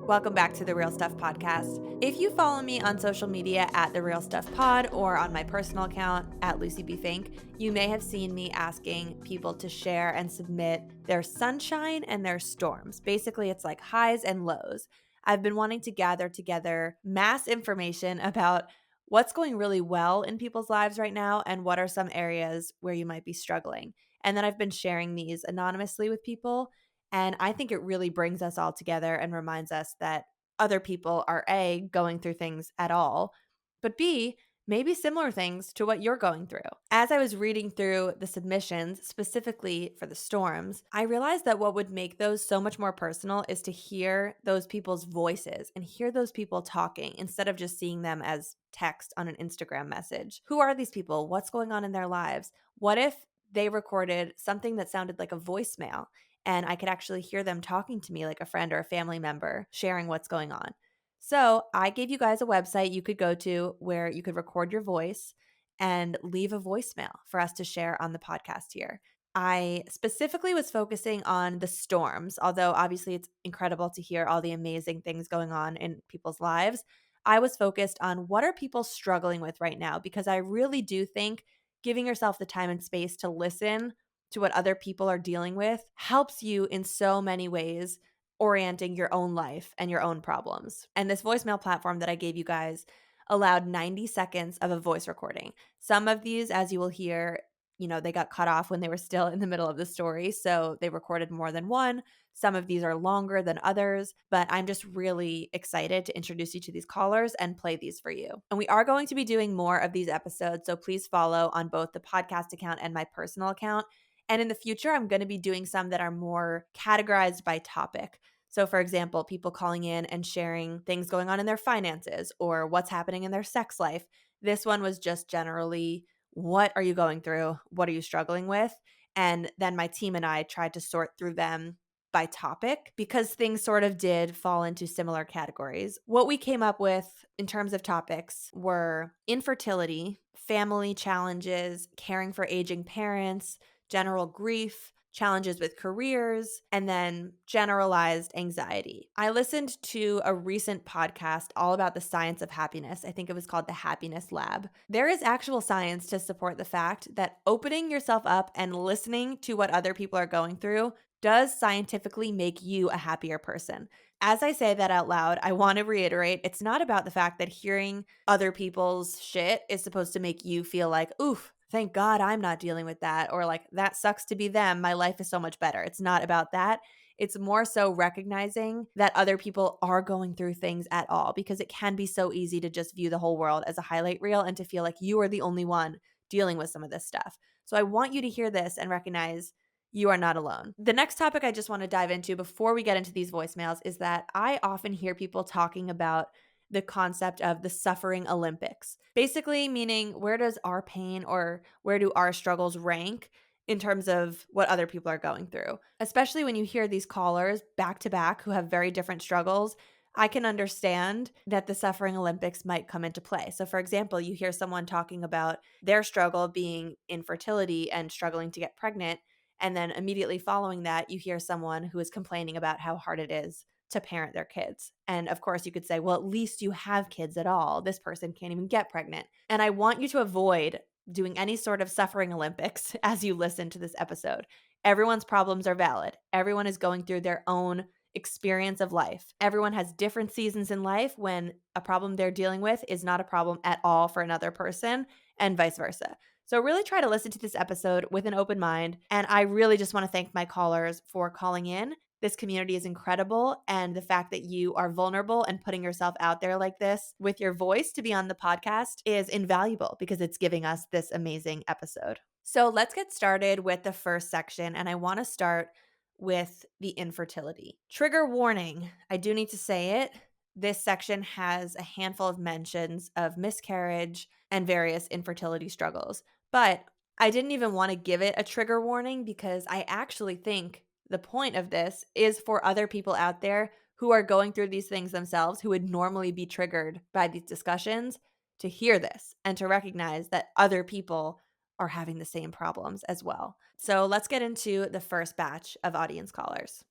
Welcome back to the Real Stuff Podcast. If you follow me on social media at the Real Stuff Pod or on my personal account at Lucie Fink, you may have seen me asking people to share and submit their sunshine and their storms. Basically, it's like highs and lows. I've been wanting to gather together mass information about what's going really well in people's lives right now and what are some areas where you might be struggling. And then I've been sharing these anonymously with people. And I think it really brings us all together and reminds us that other people are A, going through things at all, but B, maybe similar things to what you're going through. As I was reading through the submissions, specifically for the storms, I realized that what would make those so much more personal is to hear those people's voices and hear those people talking instead of just seeing them as text on an Instagram message. Who are these people? What's going on in their lives? What if they recorded something that sounded like a voicemail and I could actually hear them talking to me like a friend or a family member, sharing what's going on? So I gave you guys a website you could go to where you could record your voice and leave a voicemail for us to share on the podcast here. I specifically was focusing on the storms, although obviously it's incredible to hear all the amazing things going on in people's lives. I was focused on what are people struggling with right now, because I really do think giving yourself the time and space to listen to what other people are dealing with helps you in so many ways, orienting your own life and your own problems. And this voicemail platform that I gave you guys allowed 90 seconds of a voice recording. Some of these, as you will hear, they got cut off when they were still in the middle of the story. So they recorded more than one. Some of these are longer than others, but I'm just really excited to introduce you to these callers and play these for you. And we are going to be doing more of these episodes. So please follow on both the podcast account and my personal account. And in the future, I'm going to be doing some that are more categorized by topic. So, for example, people calling in and sharing things going on in their finances or what's happening in their sex life. This one was just generally, what are you going through? What are you struggling with? And then my team and I tried to sort through them by topic because things sort of did fall into similar categories. What we came up with in terms of topics were infertility, family challenges, caring for aging parents, general grief, challenges with careers, and then generalized anxiety. I listened to a recent podcast all about the science of happiness. I think it was called the Happiness Lab. There is actual science to support the fact that opening yourself up and listening to what other people are going through does scientifically make you a happier person. As I say that out loud, I want to reiterate, it's not about the fact that hearing other people's shit is supposed to make you feel like, oof, thank God I'm not dealing with that, or like, that sucks to be them. My life is so much better. It's not about that. It's more so recognizing that other people are going through things at all, because it can be so easy to just view the whole world as a highlight reel and to feel like you are the only one dealing with some of this stuff. So I want you to hear this and recognize you are not alone. The next topic I just want to dive into before we get into these voicemails is that I often hear people talking about the concept of the suffering Olympics. Basically meaning, where does our pain or where do our struggles rank in terms of what other people are going through? Especially when you hear these callers back to back who have very different struggles, I can understand that the suffering Olympics might come into play. So for example, you hear someone talking about their struggle being infertility and struggling to get pregnant, and then immediately following that, you hear someone who is complaining about how hard it is to parent their kids. And of course, you could say, well, at least you have kids at all. This person can't even get pregnant. And I want you to avoid doing any sort of suffering Olympics as you listen to this episode. Everyone's problems are valid. Everyone is going through their own experience of life. Everyone has different seasons in life when a problem they're dealing with is not a problem at all for another person, and vice versa. So really try to listen to this episode with an open mind. And I really just want to thank my callers for calling in. This community is incredible. And the fact that you are vulnerable and putting yourself out there like this with your voice to be on the podcast is invaluable, because it's giving us this amazing episode. So let's get started with the first section. And I want to start with the infertility. Trigger warning. I do need to say it. This section has a handful of mentions of miscarriage and various infertility struggles. But I didn't even want to give it a trigger warning, because I actually think the point of this is for other people out there who are going through these things themselves, who would normally be triggered by these discussions, to hear this and to recognize that other people are having the same problems as well. So let's get into the first batch of audience callers.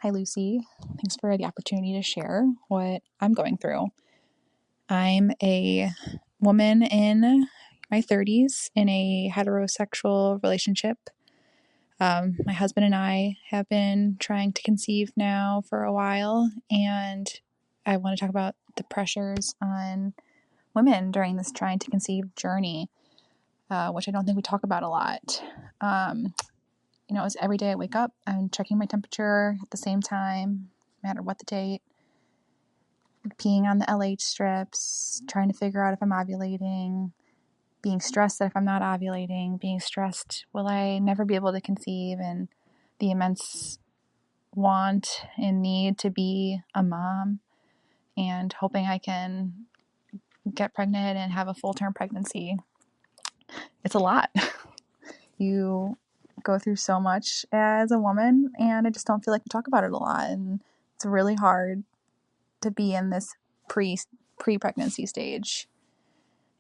Hi, Lucie. Thanks for the opportunity to share what I'm going through. I'm a woman in my 30s in a heterosexual relationship. My husband and I have been trying to conceive now for a while, and I want to talk about the pressures on women during this trying to conceive journey, which I don't think we talk about a lot. It's every day I wake up, I'm checking my temperature at the same time, no matter what the date, peeing on the LH strips, trying to figure out if I'm ovulating, being stressed that if I'm not ovulating, being stressed, will I never be able to conceive, and the immense want and need to be a mom, and hoping I can get pregnant and have a full-term pregnancy. It's a lot. You go through so much as a woman, and I just don't feel like we talk about it a lot, and it's really hard to be in this pre-pregnancy stage,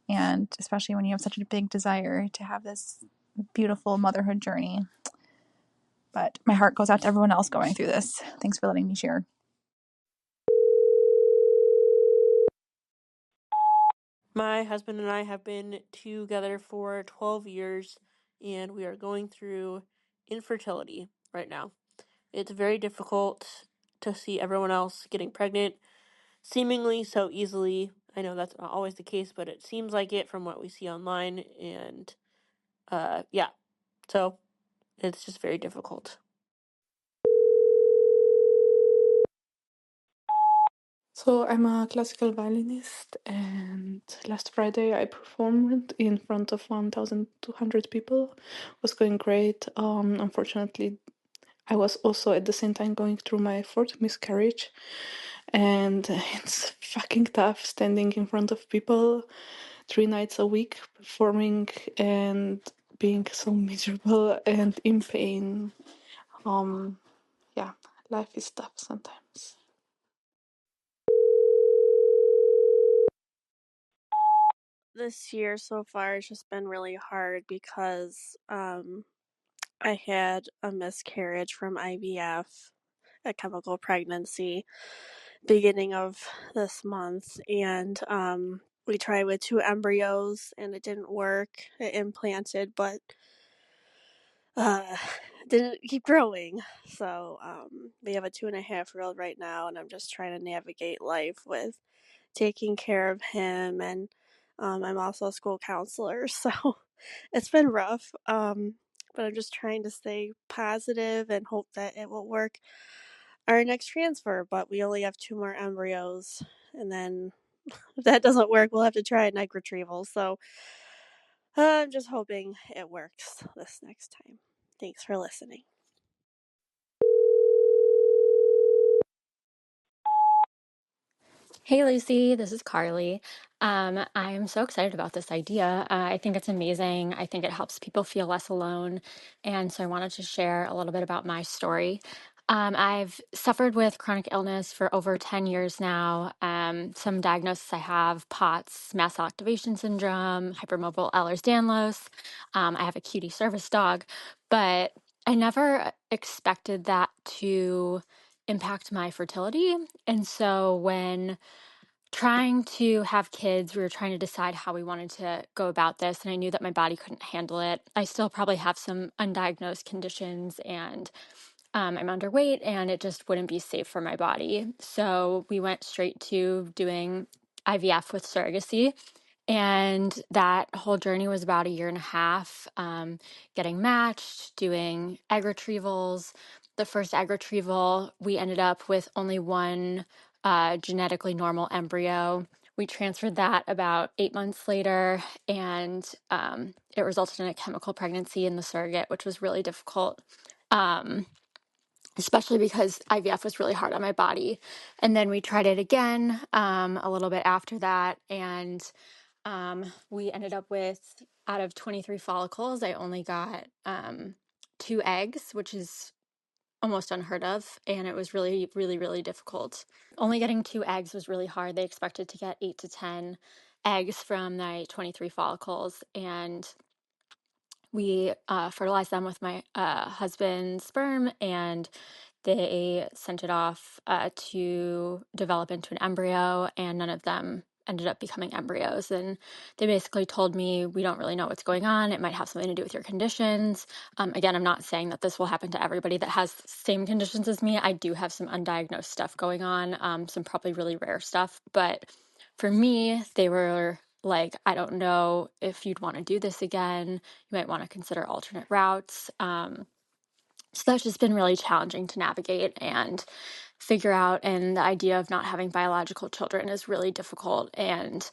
and especially when you have such a big desire to have this beautiful motherhood journey. But my heart goes out to everyone else going through this. Thanks for letting me share. My husband and I have been together for 12 years, and we are going through infertility right now. It's very difficult to see everyone else getting pregnant seemingly so easily. I know that's not always the case, but it seems like it from what we see online, and yeah, so it's just very difficult. So I'm a classical violinist, and last Friday I performed in front of 1,200 people. It was going great. Unfortunately, I was also at the same time going through my fourth miscarriage, and it's fucking tough standing in front of people 3 nights a week performing and being so miserable and in pain. Yeah, life is tough sometimes. This year so far has just been really hard because I had a miscarriage from IVF, a chemical pregnancy, beginning of this month, and we tried with 2 embryos and it didn't work. It implanted, but uh, didn't keep growing. So we have a 2.5-year-old right now, and I'm just trying to navigate life with taking care of him, and I'm also a school counselor, so it's been rough. But I'm just trying to stay positive and hope that it will work our next transfer. But we only have 2 more embryos, and then if that doesn't work, we'll have to try an egg retrieval. So I'm just hoping it works this next time. Thanks for listening. Hey Lucy, this is Carly. I am so excited about this idea. I think it's amazing. I think it helps people feel less alone. And so I wanted to share a little bit about my story. I've suffered with chronic illness for over 10 years now. Some diagnoses I have: POTS, mast cell activation syndrome, hypermobile Ehlers-Danlos. I have a cutie service dog, but I never expected that to impact my fertility. And so when trying to have kids, we were trying to decide how we wanted to go about this, and I knew that my body couldn't handle it. I still probably have some undiagnosed conditions, and I'm underweight, and it just wouldn't be safe for my body. So we went straight to doing IVF with surrogacy. And that whole journey was about a year and a half, getting matched, doing egg retrievals. The first egg retrieval, we ended up with only one genetically normal embryo. We transferred that about 8 months later, and it resulted in a chemical pregnancy in the surrogate, which was really difficult, especially because IVF was really hard on my body. And then we tried it again a little bit after that, and we ended up with, out of 23 follicles, I only got 2 eggs, which is almost unheard of. And it was really, really, really difficult. Only getting 2 eggs was really hard. They expected to get 8 to 10 eggs from the 23 follicles. And we fertilized them with my husband's sperm, and They sent it off to develop into an embryo, and none of them ended up becoming embryos. And they basically told me, we don't really know what's going on. It might have something to do with your conditions. Again, I'm not saying that this will happen to everybody that has the same conditions as me. I do have some undiagnosed stuff going on, some probably really rare stuff. But for me, they were like, I don't know if you'd want to do this again. You might want to consider alternate routes. So that's just been really challenging to navigate and figure out. And the idea of not having biological children is really difficult. And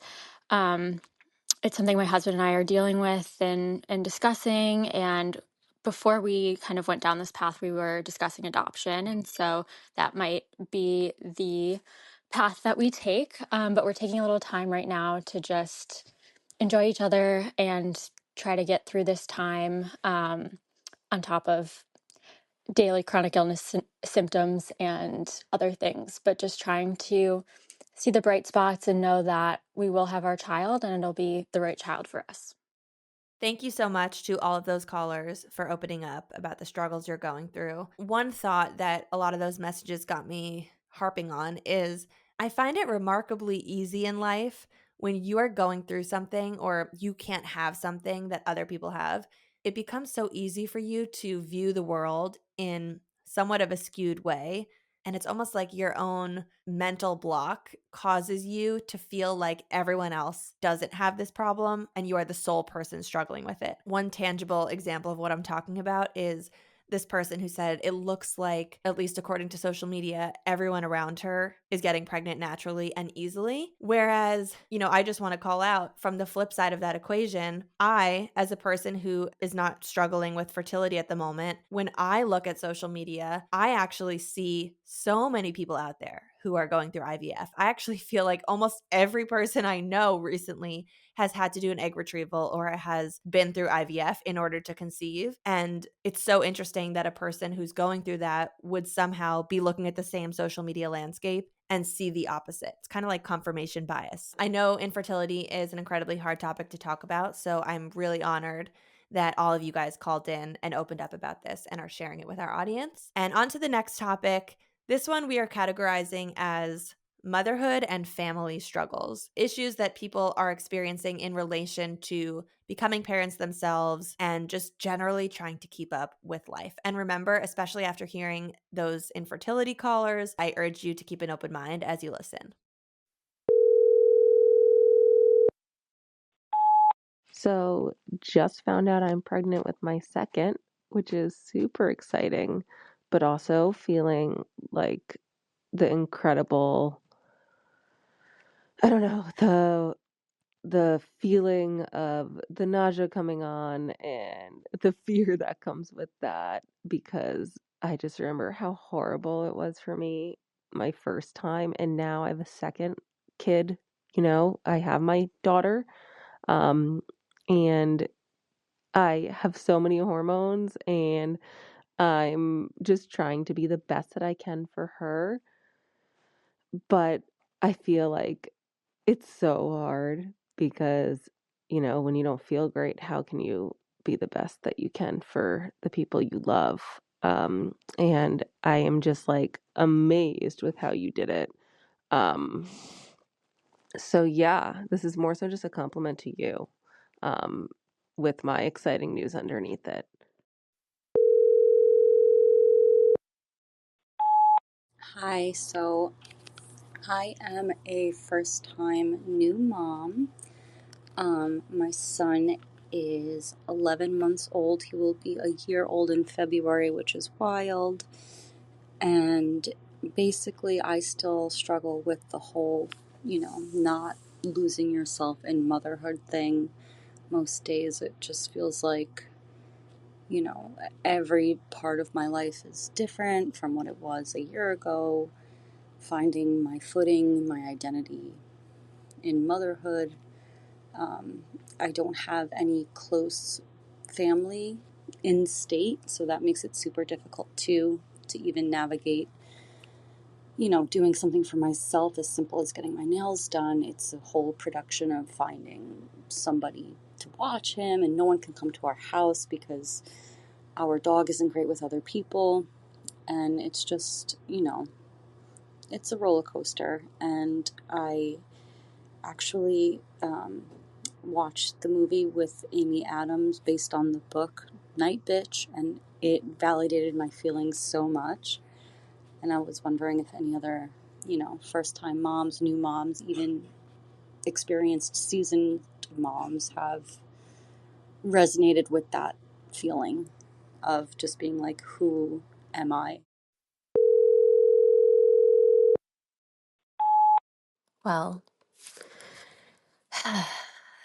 it's something my husband and I are dealing with and discussing. And before we kind of went down this path, we were discussing adoption. And so that might be the path that we take. But we're taking a little time right now to just enjoy each other and try to get through this time, on top of daily chronic illness symptoms and other things, but just trying to see the bright spots and know that we will have our child and it'll be the right child for us. Thank you so much to all of those callers for opening up about the struggles you're going through. One thought that a lot of those messages got me harping on is I find it remarkably easy in life when you are going through something or you can't have something that other people have. It becomes so easy for you to view the world in somewhat of a skewed way. And it's almost like your own mental block causes you to feel like everyone else doesn't have this problem and you are the sole person struggling with it. One tangible example of what I'm talking about is this person who said it looks like, at least according to social media, everyone around her is getting pregnant naturally and easily. Whereas, I just want to call out from the flip side of that equation, I, as a person who is not struggling with fertility at the moment, when I look at social media, I actually see so many people out there who are going through IVF. I actually feel like almost every person I know recently has had to do an egg retrieval or has been through IVF in order to conceive. And it's so interesting that a person who's going through that would somehow be looking at the same social media landscape and see the opposite. It's kind of like confirmation bias. I know infertility is an incredibly hard topic to talk about, so I'm really honored that all of you guys called in and opened up about this and are sharing it with our audience. And on to the next topic. This one we are categorizing as motherhood and family struggles, issues that people are experiencing in relation to becoming parents themselves and just generally trying to keep up with life. And remember, especially after hearing those infertility callers, I urge you to keep an open mind as you listen. So just found out I'm pregnant with my second, which is super exciting, but also feeling like the incredible, I don't know, the feeling of the nausea coming on and the fear that comes with that, because I just remember how horrible it was for me my first time, and now I have a second kid. I have my daughter, and I have so many hormones, and I'm just trying to be the best that I can for her. But I feel like it's so hard because, when you don't feel great, how can you be the best that you can for the people you love? And I am just like amazed with how you did it. So yeah, this is more so just a compliment to you, with my exciting news underneath it. Hi, so I am a first time new mom. My son is 11 months old. He will be a year old in February, which is wild. And basically, I still struggle with the whole, not losing yourself in motherhood thing. Most days it just feels like, every part of my life is different from what it was a year ago. Finding my footing, my identity in motherhood. I don't have any close family in state, so that makes it super difficult too to even navigate, doing something for myself as simple as getting my nails done. It's a whole production of finding somebody to watch him, and no one can come to our house because our dog isn't great with other people. And it's just, it's a roller coaster. And I actually watched the movie with Amy Adams based on the book Night Bitch, and it validated my feelings so much. And I was wondering if any other, first time moms, new moms, even experienced seasoned moms have resonated with that feeling of just being like, who am I? Well,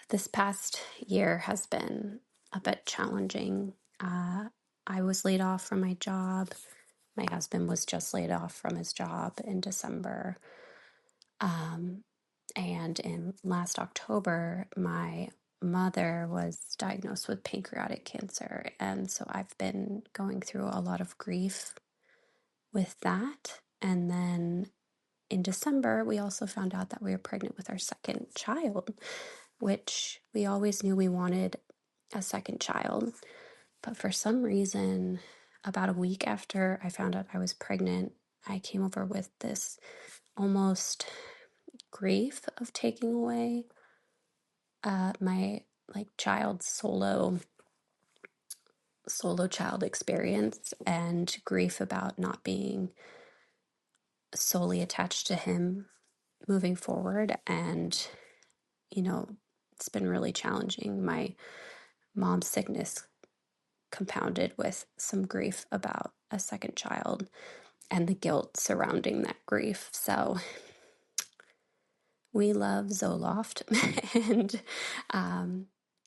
this past year has been a bit challenging. I was laid off from my job. My husband was just laid off from his job in December. And in last October, my mother was diagnosed with pancreatic cancer. And so I've been going through a lot of grief with that. And then in December, we also found out that we were pregnant with our second child, which we always knew we wanted a second child. But for some reason, about a week after I found out I was pregnant, I came over with this almost grief of taking away my like child's solo child experience, and grief about not being solely attached to him moving forward. And it's been really challenging. My mom's sickness compounded with some grief about a second child and the guilt surrounding that grief. So we love Zoloft and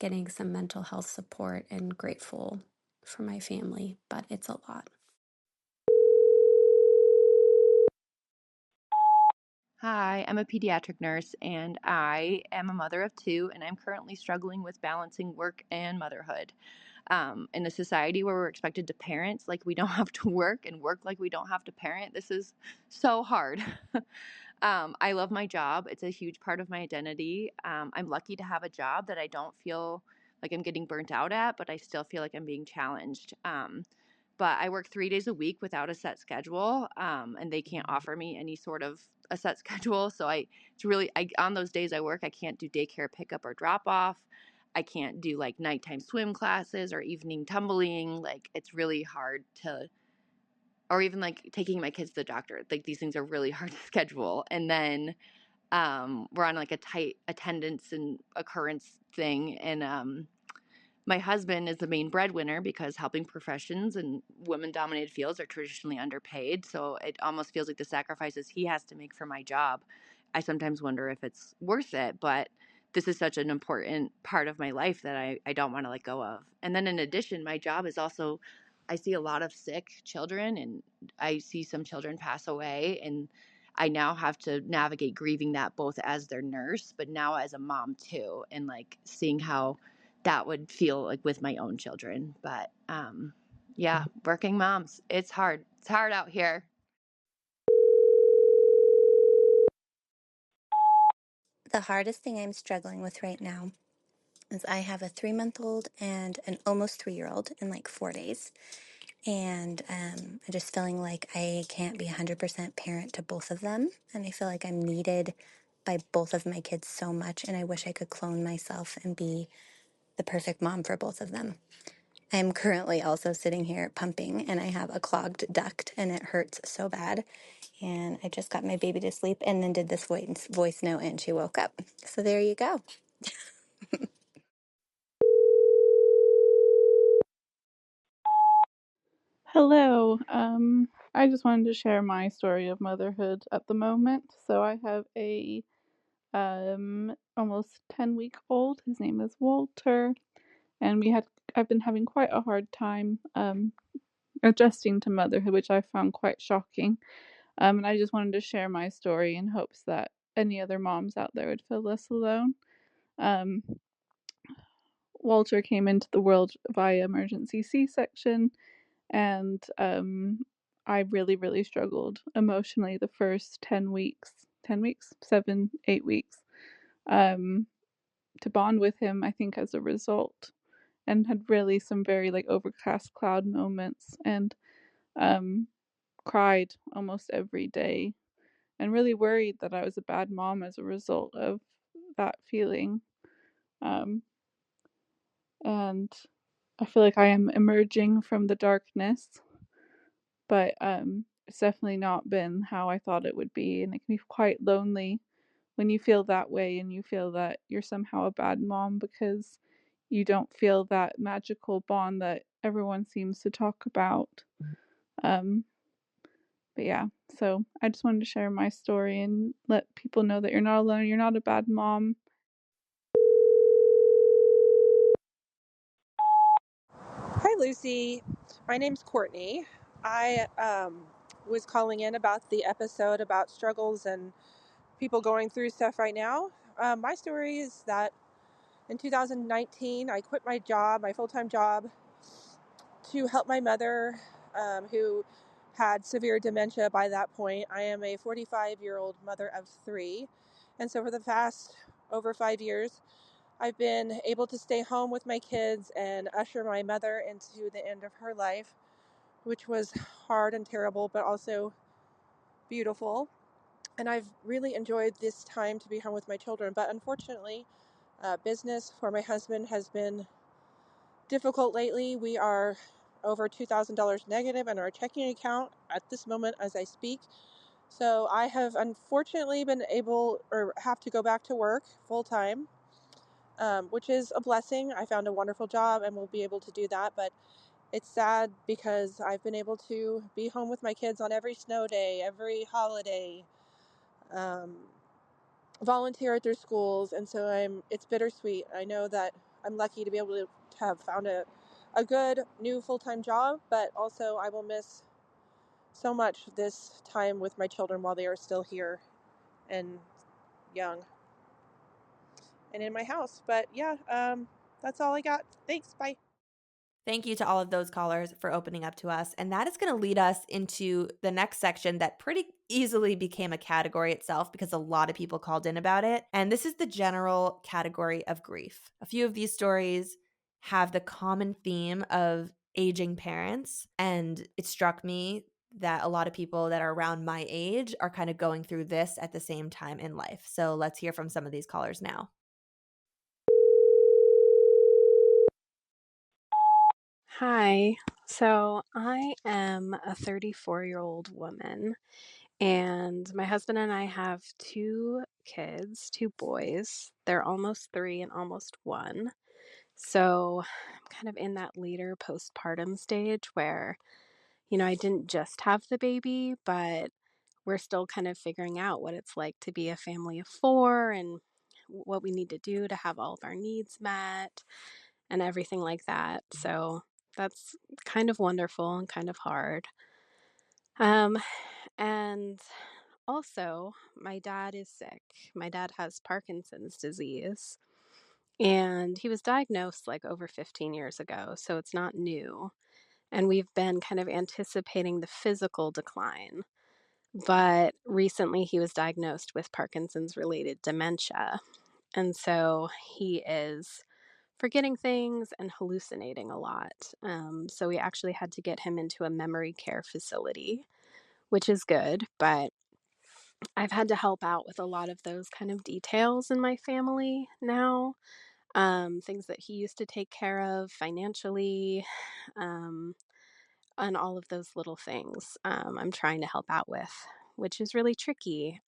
getting some mental health support, and grateful for my family, but it's a lot. Hi, I'm a pediatric nurse and I am a mother of two, and I'm currently struggling with balancing work and motherhood. In a society where we're expected to parent like we don't have to work, and work like we don't have to parent, this is so hard. I love my job. It's a huge part of my identity. I'm lucky to have a job that I don't feel like I'm getting burnt out at, but I still feel like I'm being challenged. But I work 3 days a week without a set schedule, and they can't offer me any sort of a set schedule. So on those days I work, I can't do daycare pickup or drop off. I can't do like nighttime swim classes or evening tumbling. Like, it's really hard to, or even like taking my kids to the doctor. Like, these things are really hard to schedule. And then we're on like a tight attendance and occurrence thing. And my husband is the main breadwinner because helping professions and women-dominated fields are traditionally underpaid. So it almost feels like the sacrifices he has to make for my job, I sometimes wonder if it's worth it. But this is such an important part of my life that I don't want to let go of. And then in addition, my job is also, I see a lot of sick children, and I see some children pass away. And I now have to navigate grieving that, both as their nurse, but now as a mom too, and like seeing how that would feel like with my own children. But yeah, working moms, it's hard. It's hard out here. The hardest thing I'm struggling with right now is I have a 3-month-old and an almost 3-year-old in like 4 days. And I'm just feeling like I can't be 100% parent to both of them. And I feel like I'm needed by both of my kids so much. And I wish I could clone myself and be the perfect mom for both of them. I'm currently also sitting here pumping, and I have a clogged duct and it hurts so bad. And I just got my baby to sleep and then did this voice note, and she woke up. So there you go. Hello. I just wanted to share my story of motherhood at the moment. So I have a almost 10-week-old. His name is Walter, and I've been having quite a hard time adjusting to motherhood, which I found quite shocking. And I just wanted to share my story in hopes that any other moms out there would feel less alone. Um, Walter came into the world via emergency C-section, and I really, really struggled emotionally the first 10 weeks, 7, 8 weeks, to bond with him, I think, as a result, and had really some very like overcast cloud moments. And cried almost every day and really worried that I was a bad mom as a result of that feeling. And I feel like I am emerging from the darkness, but it's definitely not been how I thought it would be, and it can be quite lonely when you feel that way and you feel that you're somehow a bad mom because you don't feel that magical bond that everyone seems to talk about. Um, but yeah, so I just wanted to share my story and let people know that you're not alone, you're not a bad mom. Hi, Lucie. My name's Courtney. I was calling in about the episode about struggles and people going through stuff right now. My story is that in 2019, I quit my job, my full-time job, to help my mother, who had severe dementia by that point. I am a 45-year-old mother of three. And so for the past over 5 years, I've been able to stay home with my kids and usher my mother into the end of her life, which was hard and terrible, but also beautiful. And I've really enjoyed this time to be home with my children. But unfortunately, business for my husband has been difficult lately. We are over $2,000 negative in our checking account at this moment as I speak. So I have unfortunately been able or have to go back to work full time, which is a blessing. I found a wonderful job and will be able to do that. But it's sad because I've been able to be home with my kids on every snow day, every holiday, um, volunteer at their schools, and so it's bittersweet. I know that I'm lucky to be able to have found a good new full-time job, but also I will miss so much this time with my children while they are still here and young and in my house. But yeah, that's all I got. Thanks. Bye. Thank you to all of those callers for opening up to us. And that is going to lead us into the next section that pretty easily became a category itself because a lot of people called in about it. And this is the general category of grief. A few of these stories have the common theme of aging parents. And it struck me that a lot of people that are around my age are kind of going through this at the same time in life. So let's hear from some of these callers now. Hi. So I am a 34-year-old woman, and my husband and I have two kids, two boys. They're almost 3 and almost 1. So I'm kind of in that later postpartum stage where, I didn't just have the baby, but we're still kind of figuring out what it's like to be a family of 4 and what we need to do to have all of our needs met and everything like that. So that's kind of wonderful and kind of hard. And also, my dad is sick. My dad has Parkinson's disease, and he was diagnosed like over 15 years ago, so it's not new. And we've been kind of anticipating the physical decline. But recently, he was diagnosed with Parkinson's related dementia. And so he is forgetting things and hallucinating a lot. So we actually had to get him into a memory care facility, which is good, but I've had to help out with a lot of those kind of details in my family now. Things that he used to take care of financially, um, and all of those little things I'm trying to help out with, which is really tricky.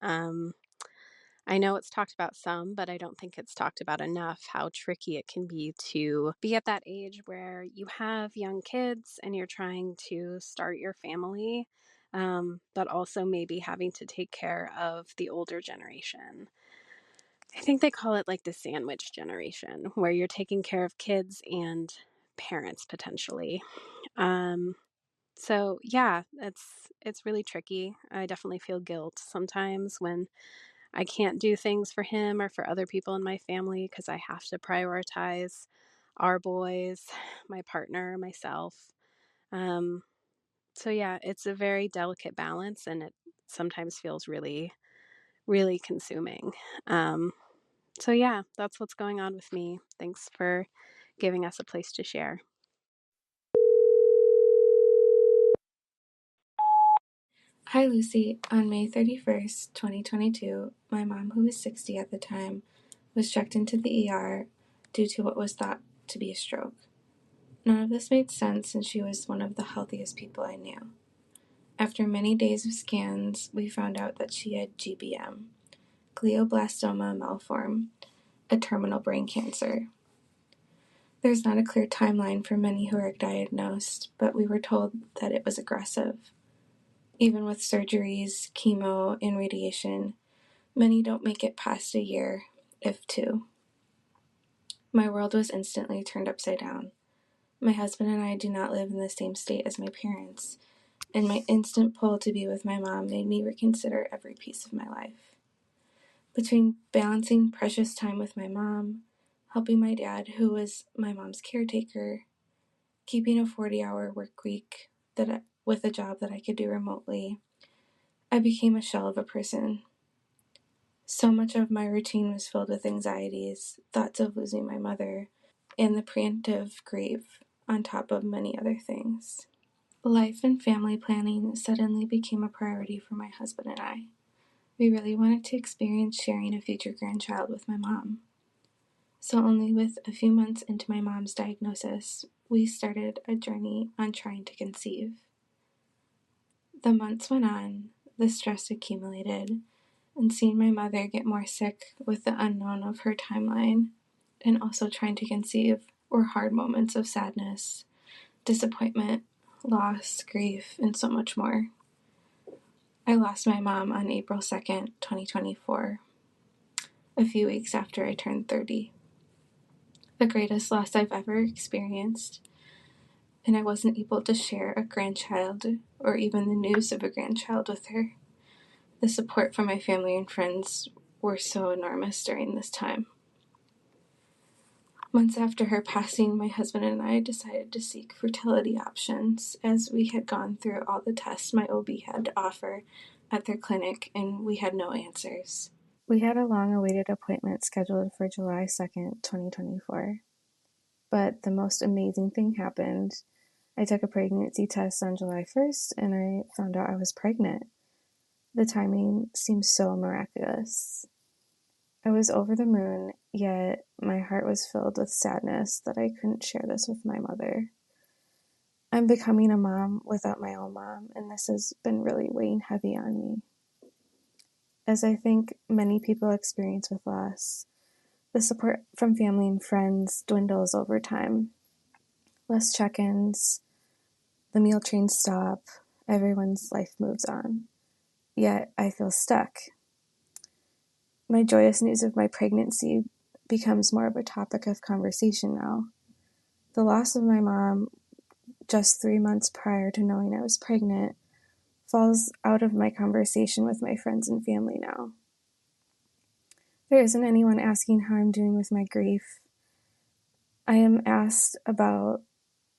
I know it's talked about some, but I don't think it's talked about enough how tricky it can be to be at that age where you have young kids and you're trying to start your family, but also maybe having to take care of the older generation. I think they call it like the sandwich generation, where you're taking care of kids and parents potentially. Um, so yeah, it's really tricky. I definitely feel guilt sometimes when I can't do things for him or for other people in my family because I have to prioritize our boys, my partner, myself. Um, so yeah, it's a very delicate balance, and it sometimes feels really, really consuming. Um, so yeah, that's what's going on with me. Thanks for giving us a place to share. Hi, Lucy. On May 31st, 2022, my mom, who was 60 at the time, was checked into the ER due to what was thought to be a stroke. None of this made sense since she was one of the healthiest people I knew. After many days of scans, we found out that she had GBM, glioblastoma malform, a terminal brain cancer. There's not a clear timeline for many who are diagnosed, but we were told that it was aggressive. Even with surgeries, chemo, and radiation, many don't make it past a year, if two. My world was instantly turned upside down. My husband and I do not live in the same state as my parents, and my instant pull to be with my mom made me reconsider every piece of my life. Between balancing precious time with my mom, helping my dad, who was my mom's caretaker, keeping a 40-hour work week with a job that I could do remotely, I became a shell of a person. So much of my routine was filled with anxieties, thoughts of losing my mother, and the preemptive grief, on top of many other things. Life and family planning suddenly became a priority for my husband and I. We really wanted to experience sharing a future grandchild with my mom. So only with a few months into my mom's diagnosis, we started a journey on trying to conceive. The months went on, the stress accumulated, and seeing my mother get more sick with the unknown of her timeline and also trying to conceive were hard moments of sadness, disappointment, loss, grief, and so much more. I lost my mom on April 2nd, 2024, a few weeks after I turned 30. The greatest loss I've ever experienced, and I wasn't able to share a grandchild or even the news of a grandchild with her. The support from my family and friends were so enormous during this time. Months after her passing, my husband and I decided to seek fertility options as we had gone through all the tests my OB had to offer at their clinic and we had no answers. We had a long-awaited appointment scheduled for July 2nd, 2024. But the most amazing thing happened. I took a pregnancy test on July 1st and I found out I was pregnant. The timing seemed so miraculous. I was over the moon, yet my heart was filled with sadness that I couldn't share this with my mother. I'm becoming a mom without my own mom, and this has been really weighing heavy on me. As I think many people experience with loss, the support from family and friends dwindles over time. Less check-ins, the meal trains stop, everyone's life moves on. Yet I feel stuck. My joyous news of my pregnancy becomes more of a topic of conversation now. The loss of my mom, just 3 months prior to knowing I was pregnant, falls out of my conversation with my friends and family now. There isn't anyone asking how I'm doing with my grief. I am asked about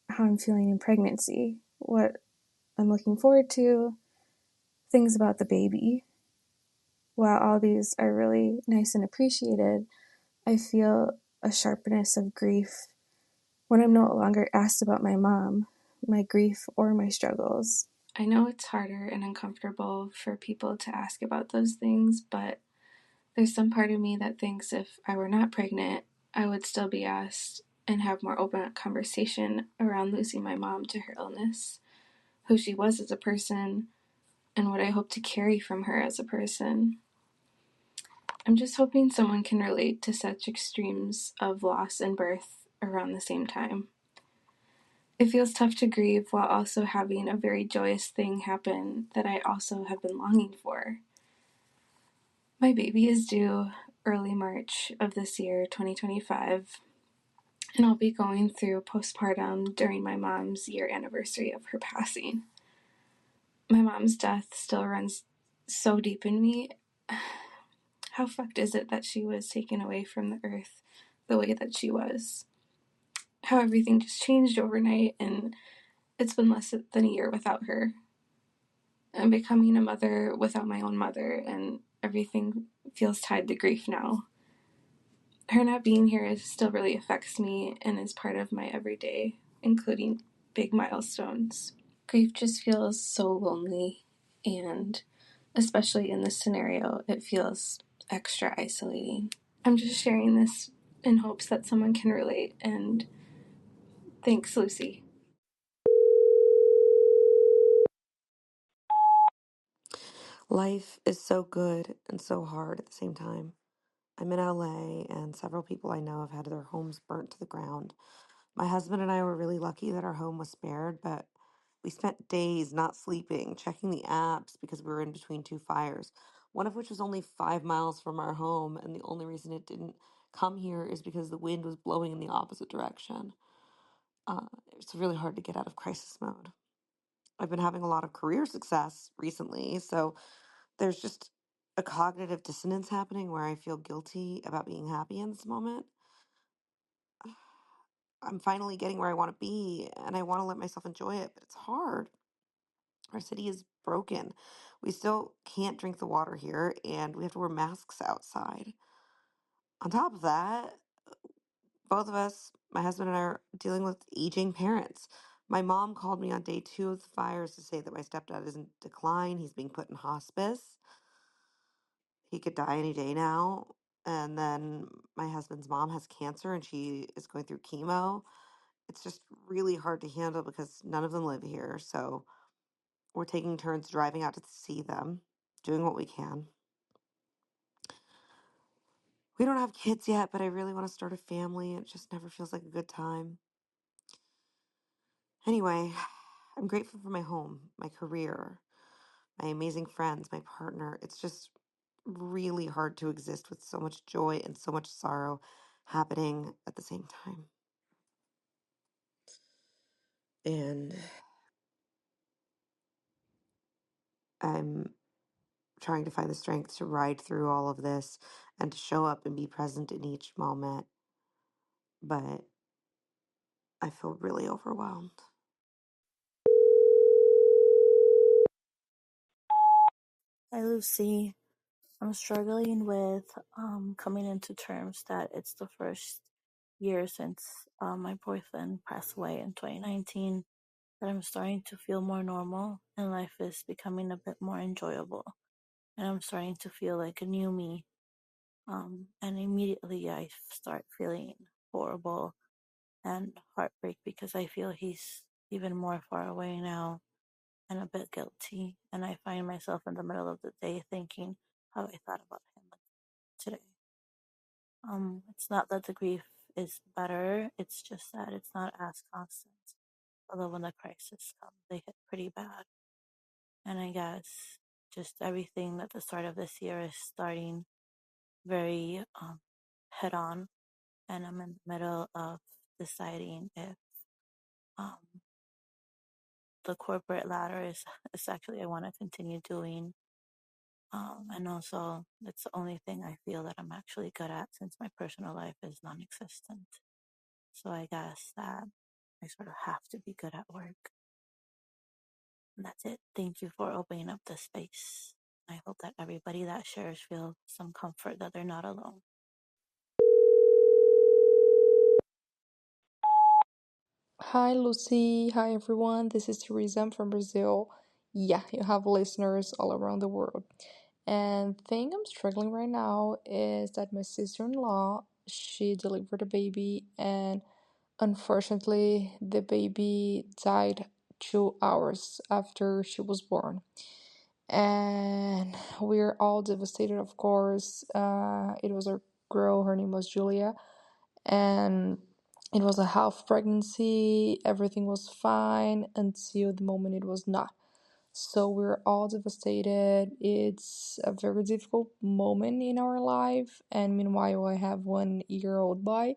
how I'm feeling in pregnancy, what I'm looking forward to, things about the baby. While all these are really nice and appreciated, I feel a sharpness of grief when I'm no longer asked about my mom, my grief, or my struggles. I know it's harder and uncomfortable for people to ask about those things, but there's some part of me that thinks if I were not pregnant, I would still be asked and have more open conversation around losing my mom to her illness, who she was as a person, and what I hope to carry from her as a person. I'm just hoping someone can relate to such extremes of loss and birth around the same time. It feels tough to grieve while also having a very joyous thing happen that I also have been longing for. My baby is due early March of this year, 2025, and I'll be going through postpartum during my mom's year anniversary of her passing. My mom's death still runs so deep in me. How fucked is it that she was taken away from the earth the way that she was? How everything just changed overnight, and it's been less than a year without her. I'm becoming a mother without my own mother, and everything feels tied to grief now. Her not being here still really affects me and is part of my everyday, including big milestones. Grief just feels so lonely, And especially in this scenario, it feels extra isolating. I'm just sharing this in hopes that someone can relate, and thanks, Lucie. Life is so good and so hard at the same time. I'm in LA, and several people I know have had their homes burnt to the ground. My husband and I were really lucky that our home was spared, but we spent days not sleeping, checking the apps because we were in between two fires, one of which was only 5 miles from our home, and the only reason it didn't come here is because the wind was blowing in the opposite direction. It's really hard to get out of crisis mode. I've been having a lot of career success recently, so there's just a cognitive dissonance happening where I feel guilty about being happy in this moment. I'm finally getting where I want to be and I want to let myself enjoy it, but it's hard. Our city is broken. We still can't drink the water here and we have to wear masks outside. On top of that, both of us, my husband and I, are dealing with aging parents. My mom called me on day 2 of the fires to say that my stepdad is in decline. He's being put in hospice. He could die any day now. And then my husband's mom has cancer and she is going through chemo. It's just really hard to handle because none of them live here. So we're taking turns driving out to see them, doing what we can. We don't have kids yet, but I really want to start a family. It just never feels like a good time. Anyway, I'm grateful for my home, my career, my amazing friends, my partner. It's just really hard to exist with so much joy and so much sorrow happening at the same time. And I'm trying to find the strength to ride through all of this and to show up and be present in each moment. But I feel really overwhelmed. Hi, Lucy. I'm struggling with coming into terms that it's the first year since my boyfriend passed away in 2019 that I'm starting to feel more normal and life is becoming a bit more enjoyable. And I'm starting to feel like a new me. And immediately I start feeling horrible and heartbreak because I feel he's even more far away now and a bit guilty. And I find myself in the middle of the day thinking how I thought about him today. It's not that the grief is better, it's just that it's not as constant. Although when the crisis comes, they hit pretty bad. And I guess just everything at the start of this year is starting very head on. And I'm in the middle of deciding if um, the corporate ladder is actually I want to continue doing. And also, it's the only thing I feel that I'm actually good at since my personal life is non existent. So I guess that I sort of have to be good at work. And that's it. Thank you for opening up the space. I hope that everybody that shares feels some comfort that they're not alone. Hi, Lucy. Hi, everyone. This is Teresa. I'm from Brazil. Yeah, you have listeners all around the world. And the thing I'm struggling right now is that my sister-in-law, she delivered a baby, and unfortunately, the baby died 2 hours after she was born. And we're all devastated, of course. It was a girl, her name was Julia, and it was a half pregnancy. Everything was fine until the moment it was not. So we're all devastated. It's a very difficult moment in our life. And meanwhile, I have 1 year old boy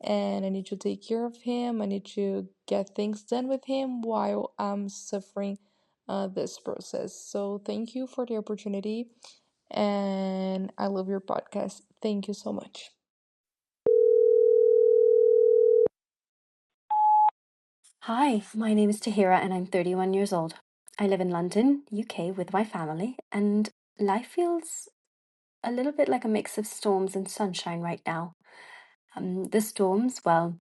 and I need to take care of him. I need to get things done with him while I'm suffering this process. So thank you for the opportunity. And I love your podcast. Thank you so much. Hi, my name is Tahira and I'm 31 years old. I live in London, UK with my family, and life feels a little bit like a mix of storms and sunshine right now. The storms, well,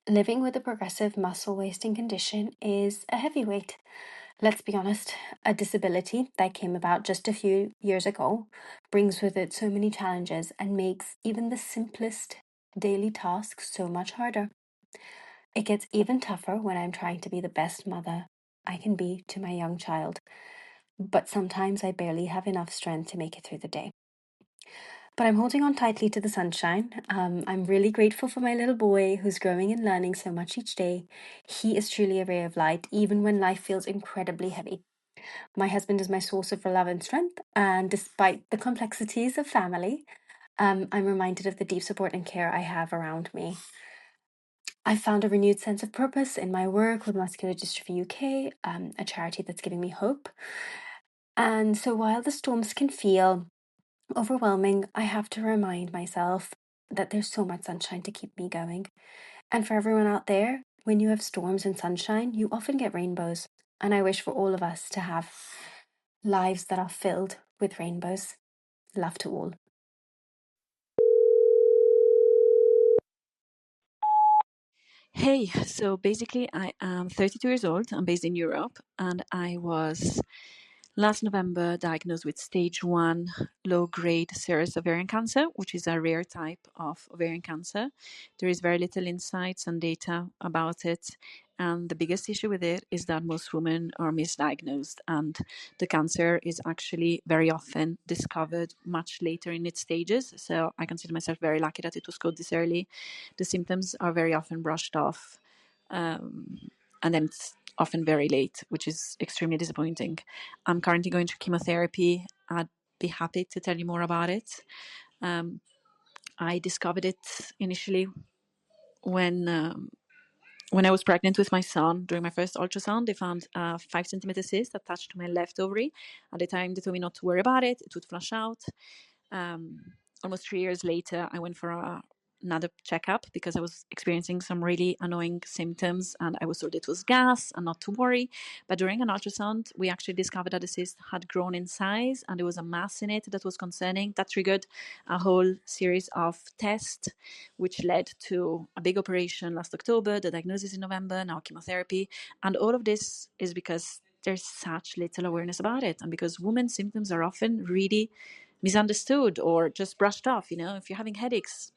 living with a progressive muscle wasting condition is a heavyweight. Let's be honest, a disability that came about just a few years ago brings with it so many challenges and makes even the simplest daily tasks so much harder. It gets even tougher when I'm trying to be the best mother I can be to my young child, but sometimes I barely have enough strength to make it through the day. But I'm holding on tightly to the sunshine. I'm really grateful for my little boy who's growing and learning so much each day. He is truly a ray of light, even when life feels incredibly heavy. My husband is my source of love and strength, and despite the complexities of family, I'm reminded of the deep support and care I have around me. I found a renewed sense of purpose in my work with Muscular Dystrophy UK, a charity that's giving me hope. And so while the storms can feel overwhelming, I have to remind myself that there's so much sunshine to keep me going. And for everyone out there, when you have storms and sunshine, you often get rainbows. And I wish for all of us to have lives that are filled with rainbows. Love to all. Hey, so basically, I am 32 years old. I'm based in Europe, and I was last November diagnosed with stage 1 low grade serous ovarian cancer, which is a rare type of ovarian cancer. There is very little insights and data about it. And the biggest issue with it is that most women are misdiagnosed, and the cancer is actually very often discovered much later in its stages. So I consider myself very lucky that it was caught this early. The symptoms are very often brushed off. And then it's often very late, which is extremely disappointing. I'm currently going through chemotherapy. I'd be happy to tell you more about it. I discovered it initially when I was pregnant with my son. During my first ultrasound, they found a 5 centimeter cyst attached to my left ovary. At the time, they told me not to worry about it. It would flush out. Almost 3 years later, I went for another checkup because I was experiencing some really annoying symptoms, and I was told it was gas and not to worry. But during an ultrasound, we actually discovered that the cyst had grown in size and there was a mass in it that was concerning. That triggered a whole series of tests, which led to a big operation last October, the diagnosis in November, now chemotherapy. And all of this is because there's such little awareness about it, and because women's symptoms are often really misunderstood or just brushed off. If you're having headaches,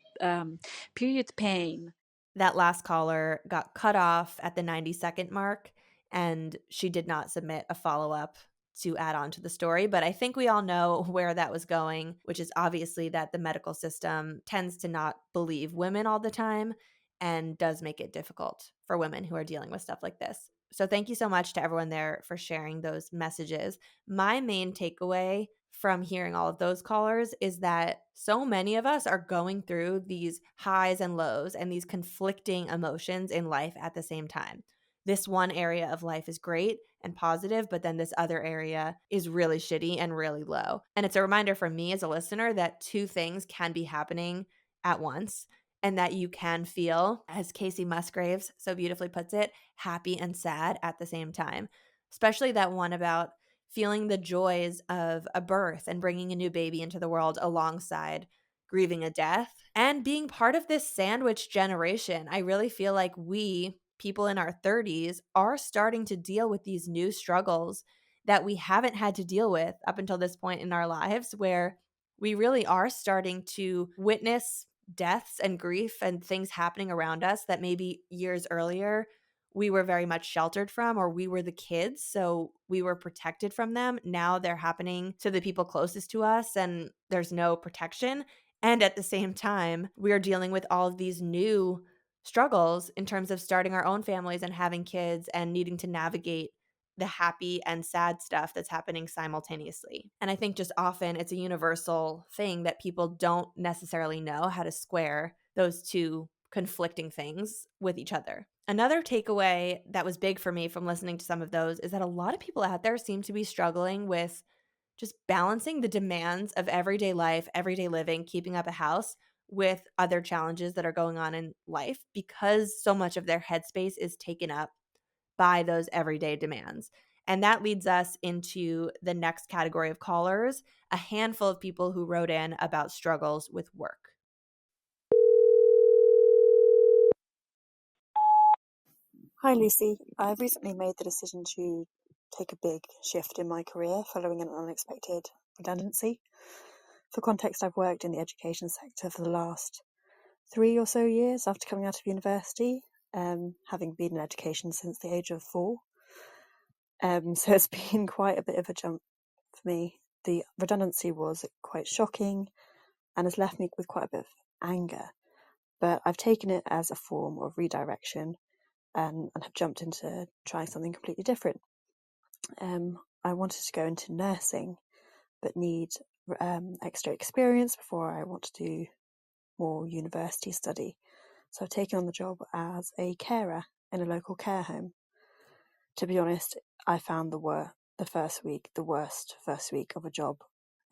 period pain. That last caller got cut off at the 90-second mark, and she did not submit a follow-up to add on to the story. But I think we all know where that was going, which is obviously that the medical system tends to not believe women all the time and does make it difficult for women who are dealing with stuff like this. So thank you so much to everyone there for sharing those messages. My main takeaway from hearing all of those callers is that so many of us are going through these highs and lows and these conflicting emotions in life at the same time. This one area of life is great and positive, but then this other area is really shitty and really low. And it's a reminder for me as a listener that two things can be happening at once, and that you can feel, as Casey Musgraves so beautifully puts it, happy and sad at the same time. Especially that one about feeling the joys of a birth and bringing a new baby into the world alongside grieving a death and being part of this sandwich generation. I really feel like we, people in our 30s, are starting to deal with these new struggles that we haven't had to deal with up until this point in our lives, where we really are starting to witness deaths and grief and things happening around us that maybe years earlier we were very much sheltered from, or we were the kids, so we were protected from them. Now they're happening to the people closest to us, and there's no protection. And at the same time, we are dealing with all of these new struggles in terms of starting our own families and having kids and needing to navigate the happy and sad stuff that's happening simultaneously. And I think just often it's a universal thing that people don't necessarily know how to square those two conflicting things with each other. Another takeaway that was big for me from listening to some of those is that a lot of people out there seem to be struggling with just balancing the demands of everyday life, everyday living, keeping up a house with other challenges that are going on in life, because so much of their headspace is taken up by those everyday demands. And that leads us into the next category of callers, a handful of people who wrote in about struggles with work. Hi, Lucy. I've recently made the decision to take a big shift in my career following an unexpected redundancy. For context, I've worked in the education sector for the last 3 or so years after coming out of university, having been in education since the age of 4. So it's been quite a bit of a jump for me. The redundancy was quite shocking and has left me with quite a bit of anger, but I've taken it as a form of redirection and have jumped into trying something completely different. I wanted to go into nursing, but need extra experience before I want to do more university study. So I've taken on the job as a carer in a local care home. To be honest, I found the worst first week of a job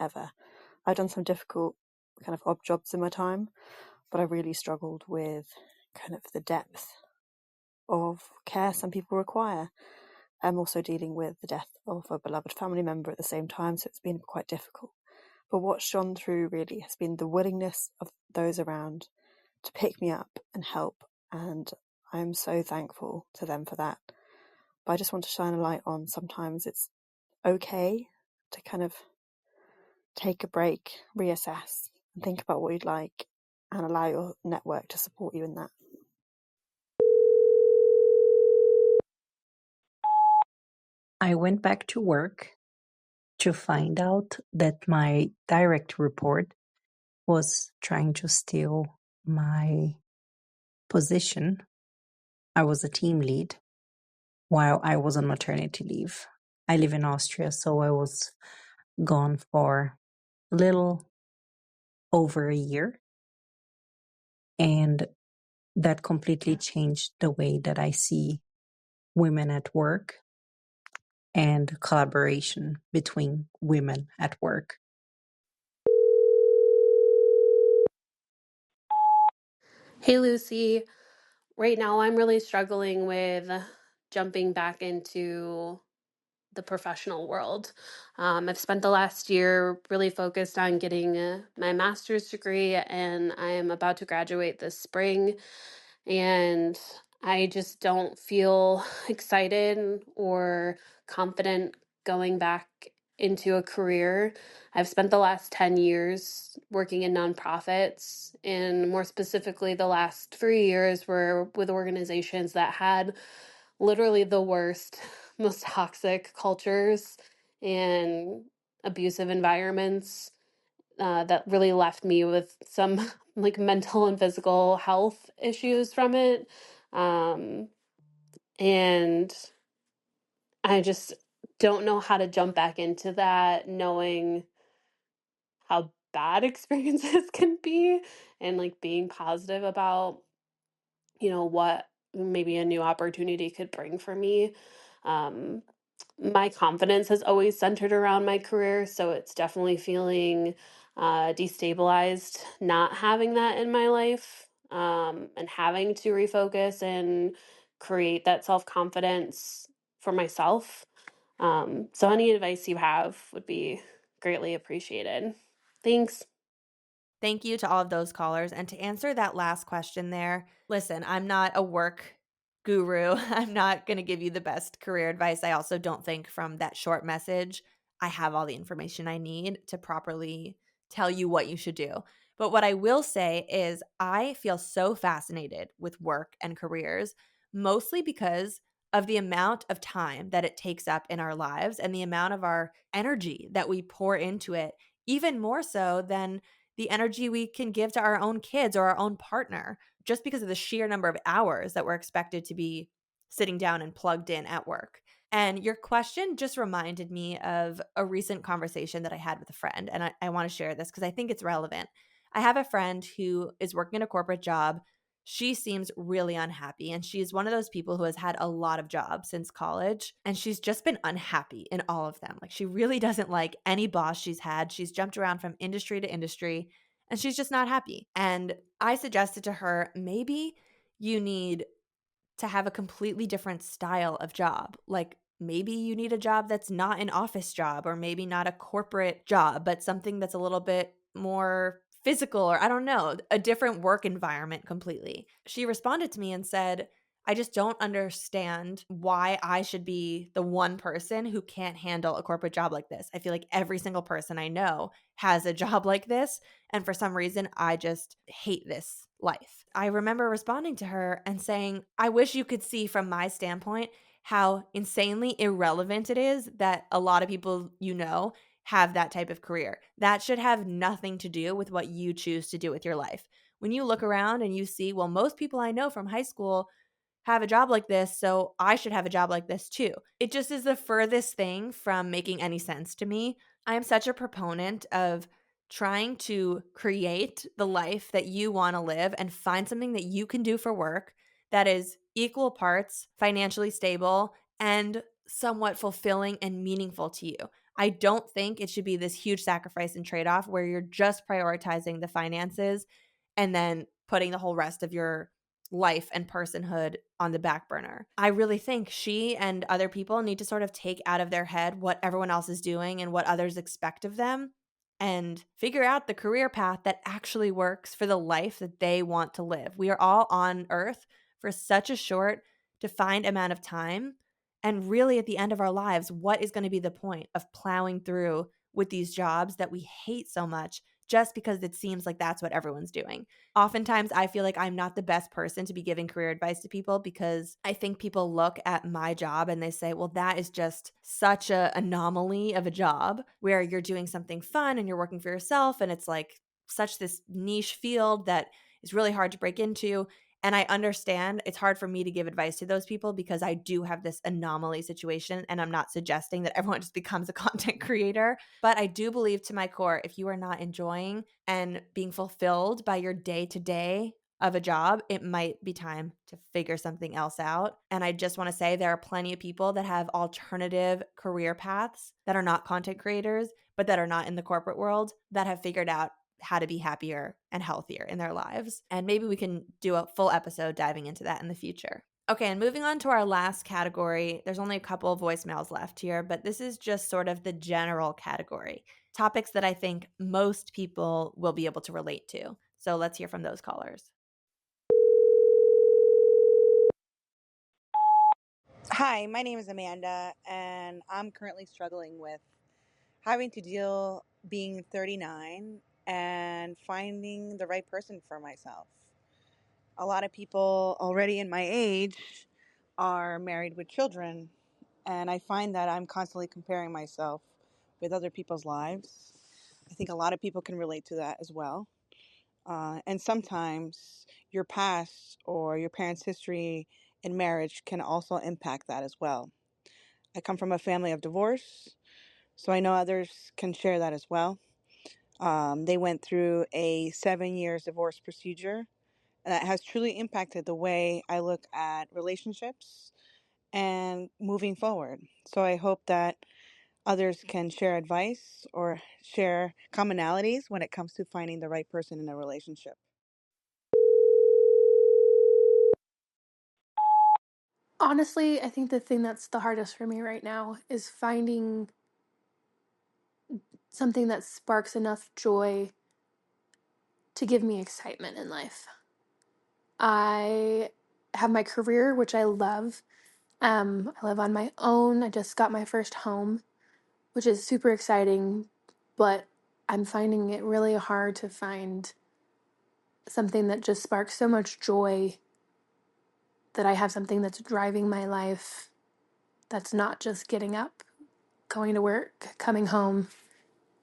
ever. I've done some difficult kind of odd jobs in my time, but I really struggled with kind of the depth of care some people require. I'm also dealing with the death of a beloved family member at the same time, so it's been quite difficult. But what's shone through really has been the willingness of those around to pick me up and help, and I'm so thankful to them for that. But I just want to shine a light on sometimes it's okay to kind of take a break, reassess, and think about what you'd like, and allow your network to support you in that. I went back to work to find out that my direct report was trying to steal my position. I was a team lead while I was on maternity leave. I live in Austria, so I was gone for a little over a year. And that completely changed the way that I see women at work and collaboration between women at work. Hey, Lucie. Right now, I'm really struggling with jumping back into the professional world. I've spent the last year really focused on getting my master's degree, and I am about to graduate this spring. And I just don't feel excited or confident going back into a career. I've spent the last 10 years working in nonprofits, and more specifically, the last 3 years were with organizations that had literally the worst, most toxic cultures and abusive environments that really left me with some like mental and physical health issues from it. Um, and I just don't know how to jump back into that, knowing how bad experiences can be and like being positive about, what maybe a new opportunity could bring for me. Um, my confidence has always centered around my career, so it's definitely feeling destabilized not having that in my life, and having to refocus and create that self confidence for myself. So, any advice you have would be greatly appreciated. Thanks. Thank you to all of those callers. And to answer that last question there, listen, I'm not a work guru. I'm not going to give you the best career advice. I also don't think from that short message, I have all the information I need to properly tell you what you should do. But what I will say is, I feel so fascinated with work and careers, mostly because of the amount of time that it takes up in our lives and the amount of our energy that we pour into it, even more so than the energy we can give to our own kids or our own partner, just because of the sheer number of hours that we're expected to be sitting down and plugged in at work. And your question just reminded me of a recent conversation that I had with a friend. And I want to share this because I think it's relevant. I have a friend who is working in a corporate job. She seems really unhappy, and she's one of those people who has had a lot of jobs since college, and she's just been unhappy in all of them. Like, she really doesn't like any boss she's had. She's jumped around from industry to industry, and she's just not happy. And I suggested to her, maybe you need to have a completely different style of job. Like, maybe you need a job that's not an office job, or maybe not a corporate job, but something that's a little bit more physical, or I don't know, a different work environment completely. She responded to me and said, I just don't understand why I should be the one person who can't handle a corporate job like this. I feel like every single person I know has a job like this. And for some reason, I just hate this life. I remember responding to her and saying, I wish you could see from my standpoint how insanely irrelevant it is that a lot of people you know have that type of career. That should have nothing to do with what you choose to do with your life. When you look around and you see, well, most people I know from high school have a job like this, so I should have a job like this too. It just is the furthest thing from making any sense to me. I am such a proponent of trying to create the life that you want to live and find something that you can do for work that is equal parts financially stable and somewhat fulfilling and meaningful to you. I don't think it should be this huge sacrifice and trade off where you're just prioritizing the finances and then putting the whole rest of your life and personhood on the back burner. I really think she and other people need to sort of take out of their head what everyone else is doing and what others expect of them and figure out the career path that actually works for the life that they want to live. We are all on earth for such a short, defined amount of time. And really, at the end of our lives, what is going to be the point of plowing through with these jobs that we hate so much just because it seems like that's what everyone's doing? Oftentimes, I feel like I'm not the best person to be giving career advice to people because I think people look at my job and they say, well, that is just such an anomaly of a job where you're doing something fun and you're working for yourself. And it's like such this niche field that is really hard to break into. And I understand it's hard for me to give advice to those people because I do have this anomaly situation. And I'm not suggesting that everyone just becomes a content creator. But I do believe to my core, if you are not enjoying and being fulfilled by your day to day of a job, it might be time to figure something else out. And I just want to say there are plenty of people that have alternative career paths that are not content creators, but that are not in the corporate world that have figured out how to be happier and healthier in their lives. And maybe we can do a full episode diving into that in the future. Okay, and moving on to our last category, there's only a couple of voicemails left here, but this is just sort of the general category. Topics that I think most people will be able to relate to. So let's hear from those callers. Hi, my name is Amanda, and I'm currently struggling with having to deal being 39 and finding the right person for myself. A lot of people already in my age are married with children, and I find that I'm constantly comparing myself with other people's lives. I think a lot of people can relate to that as well. And sometimes your past or your parents' history in marriage can also impact that as well. I come from a family of divorce, so I know others can share that as well. They went through a 7 years divorce procedure, and that has truly impacted the way I look at relationships and moving forward. So I hope that others can share advice or share commonalities when it comes to finding the right person in a relationship. Honestly, I think the thing that's the hardest for me right now is finding something that sparks enough joy to give me excitement in life. I have my career, which I love. I live on my own. I just got my first home, which is super exciting, but I'm finding it really hard to find something that just sparks so much joy that I have something that's driving my life that's not just getting up, going to work, coming home,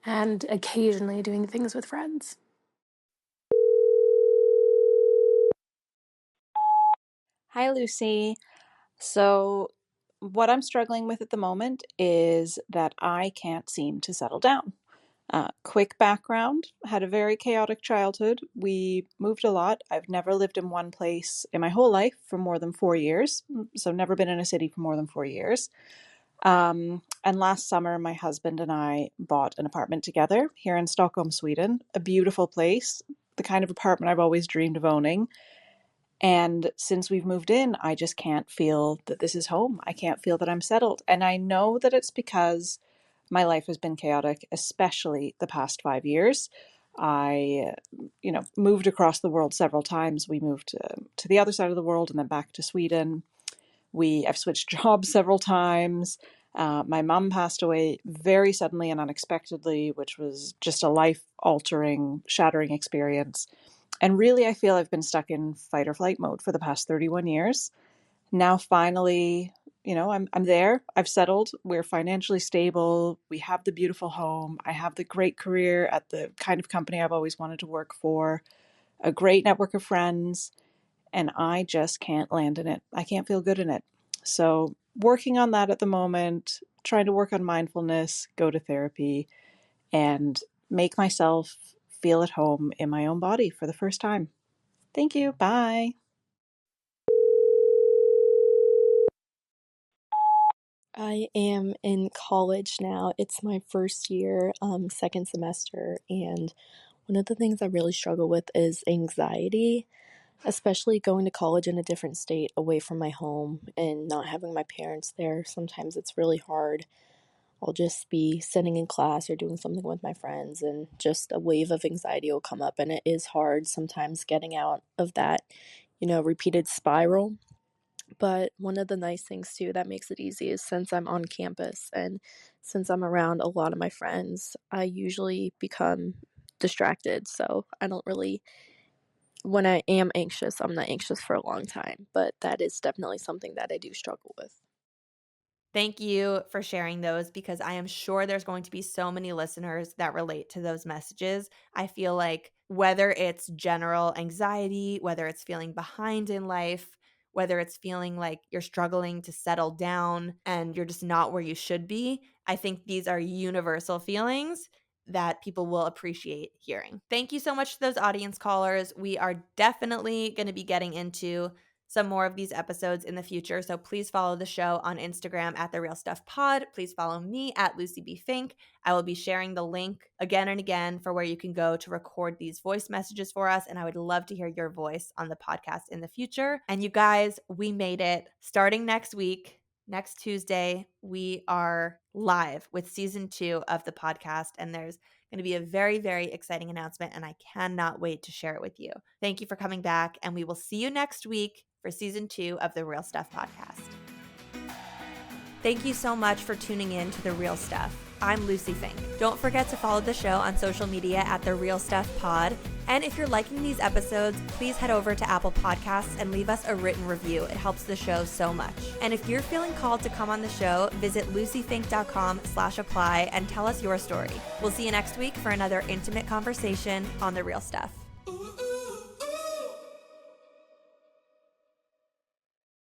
and occasionally doing things with friends. Hi, Lucie. So, what I'm struggling with at the moment is that I can't seem to settle down. Quick background, had a very chaotic childhood. We moved a lot. I've never lived in one place in my whole life for more than 4 years, so never been in a city for more than 4 years. And last summer, my husband and I bought an apartment together here in Stockholm, Sweden. A beautiful place, the kind of apartment I've always dreamed of owning. And since we've moved in, I just can't feel that this is home. I can't feel that I'm settled. And I know that it's because my life has been chaotic, especially the past 5 years. I, moved across the world several times. We moved to the other side of the world and then back to Sweden. I've switched jobs several times. My mom passed away very suddenly and unexpectedly, which was just a life-altering, shattering experience. And really, I feel I've been stuck in fight or flight mode for the past 31 years. Now, finally, I'm there. I've settled. We're financially stable. We have the beautiful home. I have the great career at the kind of company I've always wanted to work for, a great network of friends, and I just can't land in it. I can't feel good in it. So, working on that at the moment, trying to work on mindfulness, go to therapy, and make myself feel at home in my own body for the first time. Thank you. Bye. I am in college now. It's my first year, second semester, and one of the things I really struggle with is anxiety, especially going to college in a different state away from my home and not having my parents there. Sometimes it's really hard. I'll just be sitting in class or doing something with my friends, and just a wave of anxiety will come up, and it is hard sometimes getting out of that, repeated spiral. But one of the nice things too that makes it easy is since I'm on campus and since I'm around a lot of my friends, I usually become distracted. So I don't really, when I am anxious, I'm not anxious for a long time. But that is definitely something that I do struggle with. Thank you for sharing those because I am sure there's going to be so many listeners that relate to those messages. I feel like whether it's general anxiety, whether it's feeling behind in life, whether it's feeling like you're struggling to settle down and you're just not where you should be, I think these are universal feelings that people will appreciate hearing. Thank you so much to those audience callers. We are definitely going to be getting into some more of these episodes in the future. So please follow the show on Instagram at The Real Stuff Pod. Please follow me at Lucie B. Fink. I will be sharing the link again and again for where you can go to record these voice messages for us. And I would love to hear your voice on the podcast in the future. And you guys, we made it. Starting next week, next Tuesday, we are live with season 2 of the podcast. And there's going to be a very, very exciting announcement, and I cannot wait to share it with you. Thank you for coming back, and we will see you next week for season 2 of the Real Stuff podcast. Thank you so much for tuning in to The Real Stuff. I'm Lucie Fink. Don't forget to follow the show on social media at The Real Stuff Pod. And if you're liking these episodes, please head over to Apple Podcasts and leave us a written review. It helps the show so much. And if you're feeling called to come on the show, visit luciefink.com/apply and tell us your story. We'll see you next week for another intimate conversation on The Real Stuff.